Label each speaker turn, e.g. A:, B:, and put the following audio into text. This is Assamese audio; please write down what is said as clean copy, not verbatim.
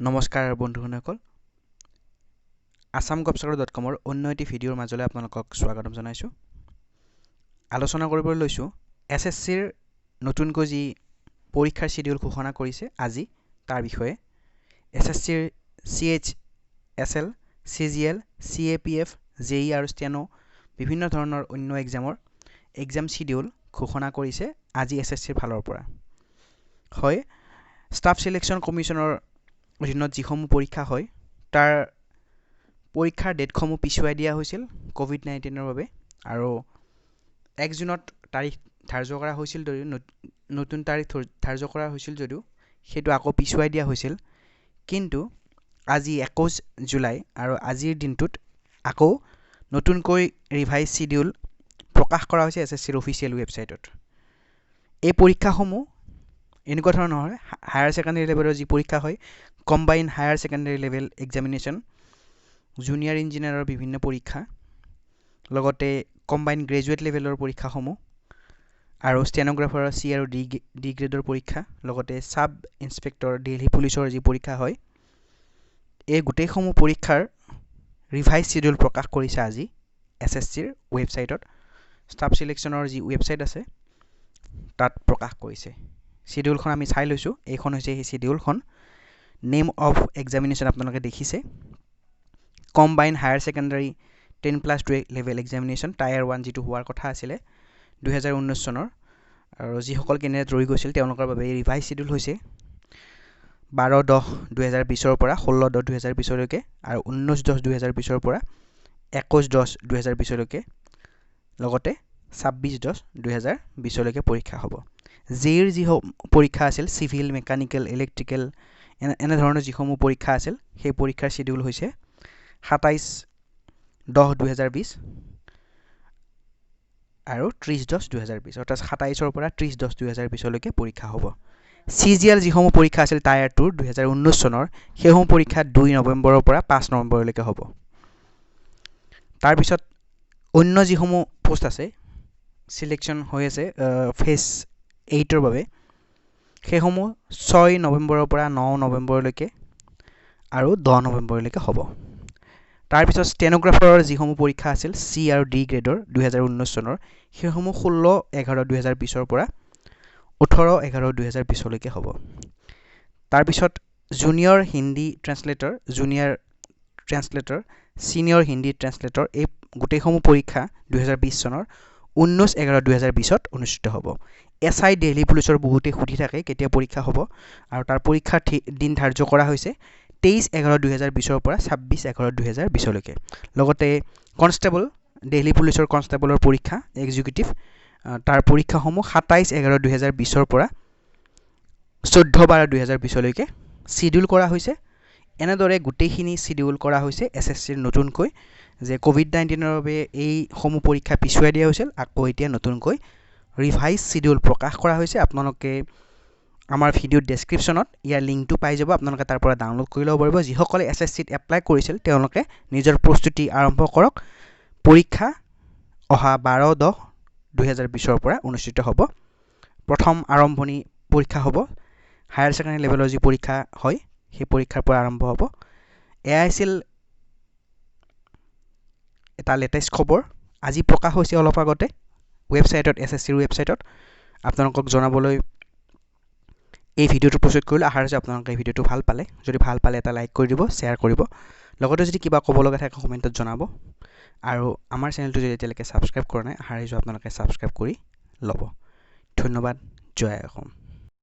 A: নমস্কাৰ বন্ধুসকল assamgopsakar.com ৰ অন্য এটি ভিডিঅ'ৰ মাজলৈ আপোনালোকক স্বাগতম জনাইছো আলোচনা কৰিবলৈ লৈছো SSC ৰ নতুনকৈ যি পৰীক্ষাৰ শিডিউল ঘোষণা কৰিছে আজি তাৰ বিষয়ে SSC ৰ CHSL CGL CAPF JEE আৰু Steno বিভিন্ন ধৰণৰ অন্য এক্সাম শিডিউল ঘোষণা কৰিছে আজি SSC ৰ ফালৰ পৰা হয় ষ্টাফ সিলেকশন কমিশনৰ অধীনত যিসমূহ পৰীক্ষা হয় তাৰ পৰীক্ষাৰ ডেটসমূহ পিছুৱাই দিয়া হৈছিল কোভিড-19 ৰ বাবে আৰু 1 জুনত তাৰিখ ধাৰ্য কৰা হৈছিল যদিও নতুন তাৰিখ ধাৰ্য কৰা হৈছিল যদিও হেতু আকৌ পিছুৱাই দিয়া হৈছিল কিন্তু আজি 21 জুলাই আৰু আজিৰ দিনটোত আকৌ নতুনকৈ ৰিভাইজ শিডিউল প্ৰকাশ কৰা হৈছে এসএসসিৰ অফিচিয়েল ৱেবছাইটত এই পৰীক্ষাসমূহ এনেকুৱা ধৰণৰ হায়াৰ সেকেন্ডাৰী লেভেলৰ যি পৰীক্ষা হয় combine higher secondary level examination junior ইঞ্জিনিয়াৰৰ বিভিন্ন পৰীক্ষা লগতে কম্বাইন গ্ৰেজুৱেট লেভেলৰ পৰীক্ষাসমূহ আৰু ষ্টেনোগ্ৰাফাৰৰ সি আৰু ডি গ্ৰেডৰ পৰীক্ষা লগতে সাব ইন্সপেক্টৰ দিল্লী পুলিচৰ যি পৰীক্ষা হয় এই গোটেইসমূহ পৰীক্ষাৰ ৰিভাইজ শিডিউল প্ৰকাশ কৰিছে আজি এসএসসিৰ ৱেবছাইটত ষ্টাফ সিলেকশনৰ যি ৱেবছাইট আছে তাত প্ৰকাশ কৰিছে শিডিউলখন আমি চাই লৈছো এইখন হৈছে এই শিডিউলখন নেম অফ এক্সামিনেশন আপোনালোকে দেখিছে combine higher secondary 10+2 level examination tyre 1 যেটো হোৱাৰ কথা আছিল 2019 চনৰ আৰু যিসকল কেন্ডিডেট ৰৈ গৈছিল তেওঁলোকৰ বাবে ৰিভাইজ শিডিউল হৈছে 12/10/2020 ৰ পৰা 16/10/2020 লৈকে আৰু 19/10/2020 ৰ পৰা 21/10/2020 লৈকে লগতে 26/10/2020 লৈকে পৰীক্ষা হ'ব জেইৰ যি পৰীক্ষা আছিল সিভিল মেকানিক্যাল ইলেক্ট্ৰিক্যাল এনে ধৰণৰ যিসমূহ পৰীক্ষা আছিল সেই পৰীক্ষাৰ শিডিউল হৈছে 27/10/2020 আৰু 30/10/2020 অৰ্থাৎ 27 ৰ পৰা 30/10/2020 লৈকে পৰীক্ষা হ'ব CGL যিসমূহ পৰীক্ষা আছিল টায়াৰ 2 2019 চনৰ সেইসমূহ পৰীক্ষা 2 নৱেম্বৰৰ পৰা 5 নৱেম্বৰলৈকে হ'ব তাৰ পিছত অন্য যিসমূহ পোষ্ট আছে সিলেকশন হৈ আছে ফেজ 8 ৰ বাবে সেইসমূহ 6 নৱেম্বৰৰ পৰা 9 নৱেম্বৰলৈকে আৰু 10 নৱেম্বৰলৈকে হ'ব তাৰ পিছত ষ্টেনোগ্ৰাফাৰৰ যিসমূহ পৰীক্ষা আছিল সি আৰু ডি গ্ৰেডৰ 2019 চনৰ সেইসমূহ 16/11/2020 ৰ পৰা 18/11/2020 লৈকে হ'ব তাৰ পিছত junior Hindi translator senior Hindi translator এই গোটেইসমূহ পৰীক্ষা 2020 চনৰ 19/11/2020 ত অনুষ্ঠিত হ'ব এসআই দিল্লী পুলিচৰ বহুতে খুধি থাকে কেতিয়া পৰীক্ষা হ'ব আৰু তাৰ পৰীক্ষাৰ দিন ধাৰ্য কৰা হৈছে 23/11/2020 ৰ পৰা 26/11/2020 লৈকে লগতে কনষ্টেবল দিল্লী পুলিচৰ কনষ্টেবলৰ পৰীক্ষা এক্সিকিউটিভ তাৰ পৰীক্ষাসমূহ 27/11/2020 ৰ পৰা 14/12/2020 লৈকে শিডিউল কৰা হৈছে এনেদৰে গোটেইখিনি শিডিউল কৰা হৈছে এসএসসিৰ নতুনকৈ যে কোভিড-19 ৰ বাবে এই সমূহ পৰীক্ষা পিছুৱাই দিয়া হৈছিল আকৌ এতিয়া নতুনকৈ ৰিভাইজ শিডিউল প্ৰকাশ কৰা হৈছে আপোনালোকে আমাৰ ভিডিও ডেসক্ৰিপচনত ইয়াৰ লিংকটো পাই যাব আপোনালোকে তাৰ পৰা ডাউনলোড কৰি ল'ব পাৰিব যিসকলে এসএসসিত এপ্লাই কৰিছিল তেওঁলোকে নিজৰ প্ৰস্তুতি আৰম্ভ কৰক পৰীক্ষা অহা 12/10/2020 ৰ পৰা অনুষ্ঠিত হ'ব প্ৰথম আৰম্ভণি পৰীক্ষা হ'ব হায়াৰ সেকেন্ডাৰী লেভেলৰ যি পৰীক্ষা হয় সেই পৰীক্ষাৰ পৰা আৰম্ভ হ'ব এআইছিল এটা লেটেষ্ট খবৰ আজি প্ৰকাশ হৈছে অলপ আগতে ৱেবছাইটত এসএসসিৰ ৱেবছাইটত আপোনালোকক জনাবলৈ এই ভিডিওটো প্ৰস্তুত কৰিলে আশা কৰিছো আপোনালোকে এই ভিডিওটো ভাল পালে যদি ভাল পালে এটা লাইক কৰি দিব শেয়াৰ কৰিব লগতে যদি কিবা ক'ব লগা থাকে কমেন্টত জনাব আৰু আমাৰ চেনেলটো যদি এতিয়ালৈকে সাবস্ক্ৰাইব কৰা নাই আশা কৰিছো আপোনালোকে সাবস্ক্ৰাইব কৰি ল'ব ধন্যবাদ জয় অসম